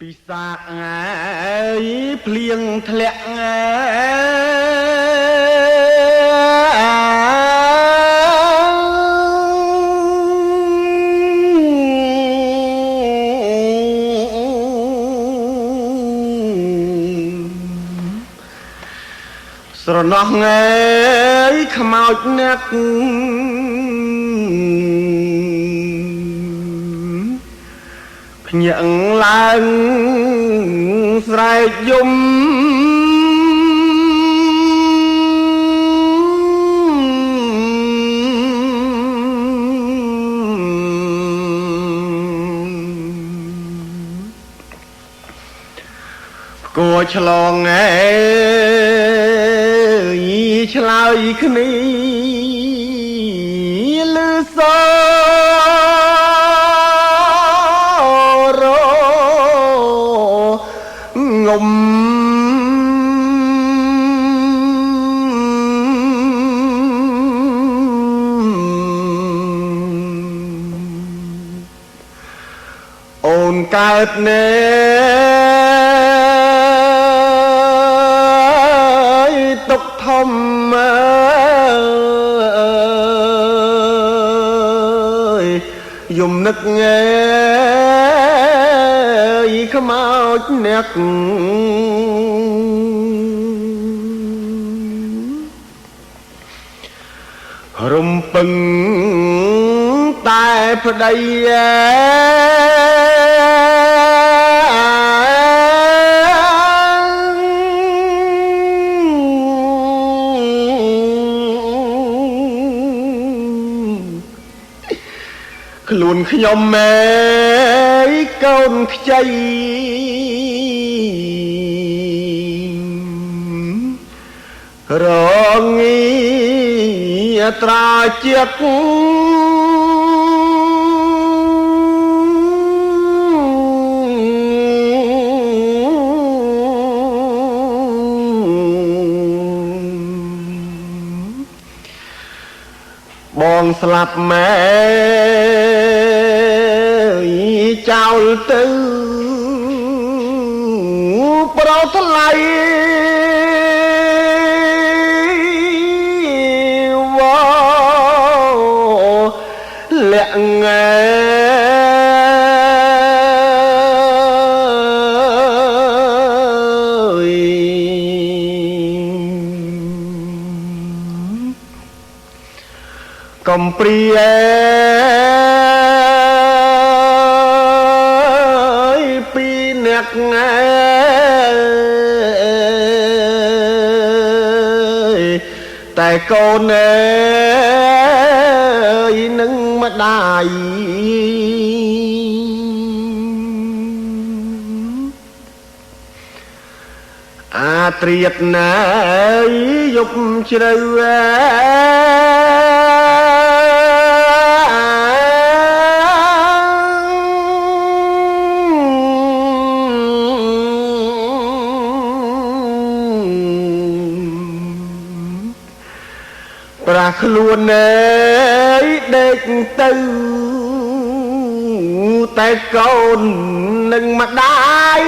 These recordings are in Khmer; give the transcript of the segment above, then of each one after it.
ពិសាភ្លៀងធ្លាក់ស្រណោះខ្មោចអ្នកភ្ញាក់ឡើងស្រែកយំគួរឆ្លងឆ្លើយគ្នាលឺសងំអូនកើតណែទុកធំយំនឹកខ្មោចអ្នករំពឹងតែប្តីខ្លួនខ្ញុំកូនខ្ចីរងាត្រាជាកបងស្លាប់ម៉ែចោលទៅប្រថ្លៃវលាក់កំព្រាពីអ្នកតែកូននឹងម្ដាយអាត្រៀតណាយប់ជ្រៅប្រាខ្លួនដេកទៅតែកូននឹងម្ដាយ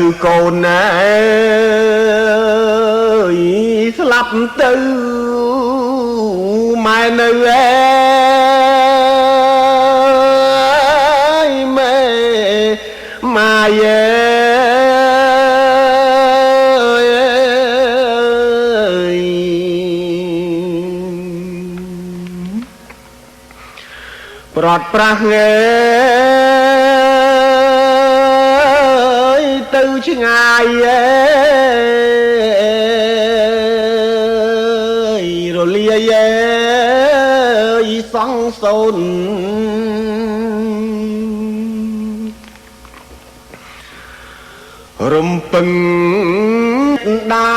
ឪកូនស្លាប់ទៅម៉ែនៅម៉ាយប្រត់ប្រាស់ទៅឆ្ងាយរលាយសង់សូនរំពឹងដា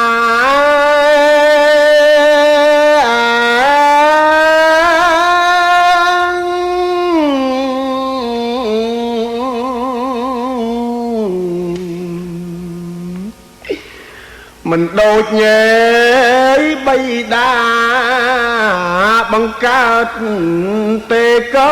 មិនដូចញ៉ែបៃតាបង្កើតទេក៏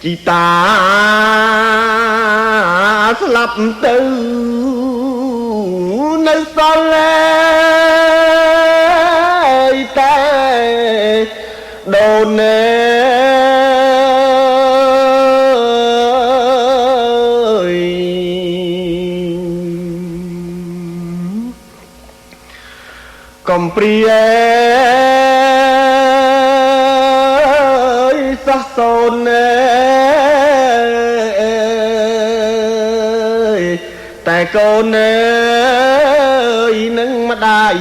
ជីតាស្លាប់ទៅនៅសល់តែដូនណែកំព្រាសោះសូនណែតែកូនណែនឹងម្ដាយ